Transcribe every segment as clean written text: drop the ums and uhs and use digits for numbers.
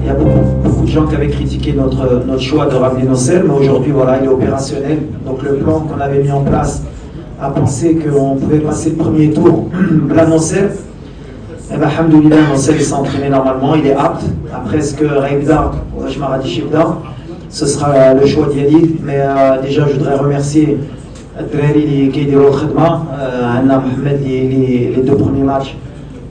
Il y a beaucoup de gens qui avaient critiqué notre choix de ramener Nosser, mais aujourd'hui, voilà, il est opérationnel. Donc le plan qu'on avait mis en place à penser qu'on pouvait passer le premier tour, la Nosser, eh bien, alhamdoulilah, Nosser s'est entraîné normalement, il est apte. Après, ce que Raibda, je m'arrête Shibda, ce sera le choix d'Yali. Mais déjà, je voudrais remercier Adreri qui est de Khedma, Anna Mohamed, les 2 premiers matchs.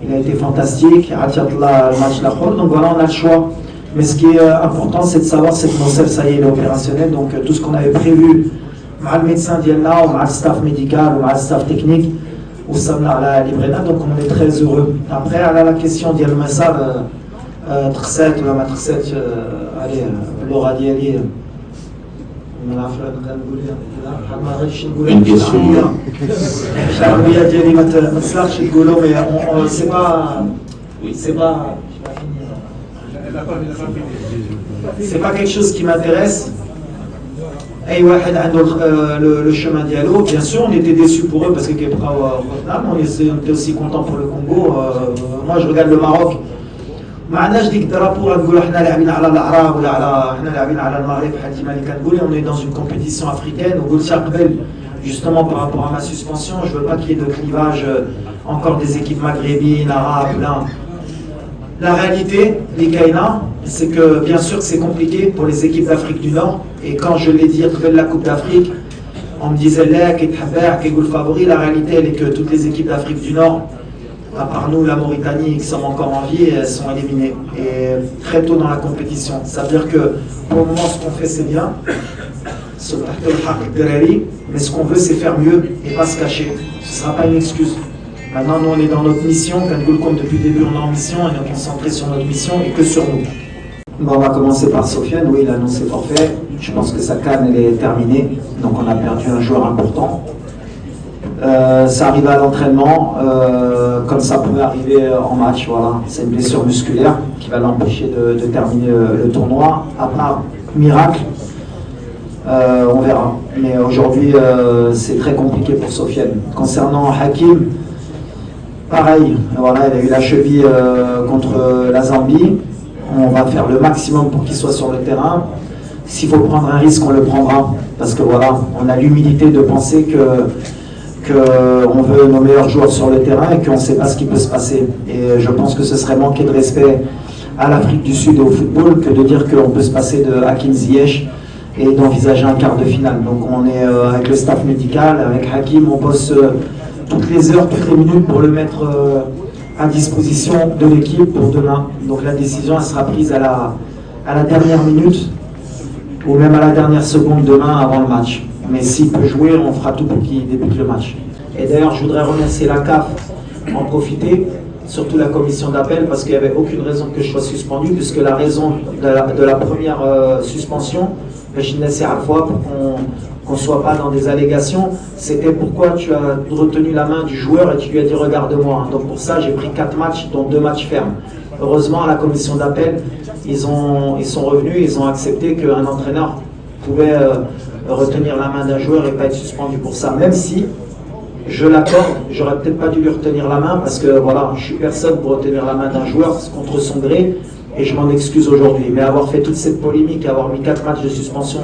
Il a été fantastique, Atiatla, le match l'Akhor, donc voilà, on a le choix. Mais ce qui est important, c'est de savoir que Nosser, ça y est, il est opérationnel. Donc tout ce qu'on avait prévu, avec le médecin d'Yalna, ou avec le staff médical, ou avec le staff technique, ou à la Librena, donc on est très heureux. Après, à la question d'Yal Massar, Trsset ou la Trsset, allez, Laura Diali. Une question. C'est pas quelque chose qui m'intéresse. Le chemin dialogue, bien sûr, on était déçus pour eux parce que on était aussi contents pour le Congo. Moi, je regarde le Maroc. معناش ديك الدرابور نقولوا حنا لاعبين على الاعراب ولا على حنا لاعبين على المغرب بحال ديما اللي كنقول on est dans une compétition africaine وقلتها قبل justement par rapport à ma suspension je veux pas qu'il y ait de clivage encore des équipes maghrébines arabes là. La réalité les Kaina c'est que bien sûr c'est compliqué pour les équipes d'Afrique du Nord et quand je l'ai dit après la Coupe d'Afrique on me disait là qu'il est le favori, la réalité elle est que toutes les équipes d'Afrique du Nord à part nous, la Mauritanie, qui sommes encore en vie, elles sont éliminées. Et très tôt dans la compétition. Ça veut dire que pour le moment, ce qu'on fait, c'est bien. Mais ce qu'on veut, c'est faire mieux et pas se cacher. Ce ne sera pas une excuse. Maintenant, nous, on est dans notre mission. Comme depuis le début, on est en mission. On est concentré sur notre mission et que sur nous. Bon, on va commencer par Sofiane. Oui, il a annoncé forfait. Je pense que sa canne, elle est terminée. Donc, on a perdu un joueur important. Ça arrive à l'entraînement, comme ça pouvait arriver en match. Voilà. C'est une blessure musculaire qui va l'empêcher de terminer le tournoi. À part miracle, on verra. Mais aujourd'hui, c'est très compliqué pour Sofiane. Concernant Hakim, pareil. Voilà, il a eu la cheville contre la Zambie. On va faire le maximum pour qu'il soit sur le terrain. S'il faut prendre un risque, on le prendra. Parce que voilà, on a l'humilité de penser qu'on veut nos meilleurs joueurs sur le terrain et qu'on ne sait pas ce qui peut se passer. Et je pense que ce serait manquer de respect à l'Afrique du Sud et au football que de dire qu'on peut se passer de Hakim Ziyech et d'envisager un quart de finale. Donc on est avec le staff médical, avec Hakim, on bosse toutes les heures, toutes les minutes pour le mettre à disposition de l'équipe pour demain. Donc la décision elle sera prise à la dernière minute ou même à la dernière seconde demain avant le match. Mais s'il peut jouer, on fera tout pour qu'il débute le match. Et d'ailleurs, je voudrais remercier la CAF, en profiter, surtout la commission d'appel, parce qu'il n'y avait aucune raison que je sois suspendu, puisque la raison de la première suspension, c'est à la fois pour qu'on ne soit pas dans des allégations, c'était pourquoi tu as retenu la main du joueur et tu lui as dit regarde-moi. Donc pour ça, j'ai pris 4 matchs, dont 2 matchs fermes. Heureusement, à la commission d'appel, ils sont revenus, ils ont accepté qu'un entraîneur pouvait retenir la main d'un joueur et pas être suspendu pour ça, même si je l'accorde, j'aurais peut-être pas dû lui retenir la main parce que voilà, je suis personne pour retenir la main d'un joueur contre son gré et je m'en excuse aujourd'hui. Mais avoir fait toute cette polémique, avoir mis 4 matchs de suspension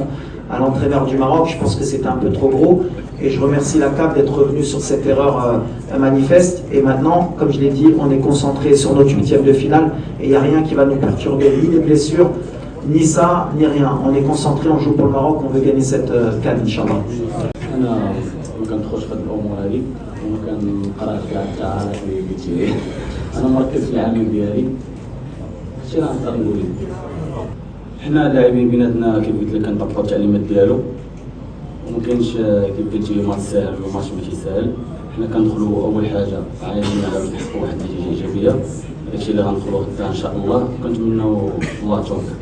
à l'entraîneur du Maroc, je pense que c'était un peu trop gros et je remercie la CAF d'être revenu sur cette erreur manifeste. Et maintenant, comme je l'ai dit, on est concentré sur notre 8e de finale et il n'y a rien qui va nous perturber, ni les blessures, ni ça, ni rien. On est concentré, on joue pour le Maroc, on veut gagner cette CAN, Inch'Allah. ما كندخلش في الامور هذه وما كنقراش كاع التعارف اللي قلتي انا مركز في العمل ديالي هادشي راه نقدر نقول لك حنا اللاعبين بيناتنا كيف قلت لك كنطبقوا التعليمات ديالو وما كاينش كيف قلتي ماتش ساهل ولا ماتش ماشي ساهل حنا كندخلوا اول حاجه عايزين نحققوا واحد النتيجه ايجابيه هادشي اللي غندخلوا غدا ان شاء الله كنتمناو الله التوفيق.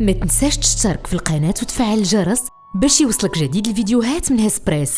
ما تنساش تشترك في القناه وتفعل الجرس باش يوصلك جديد الفيديوهات من هسبريس.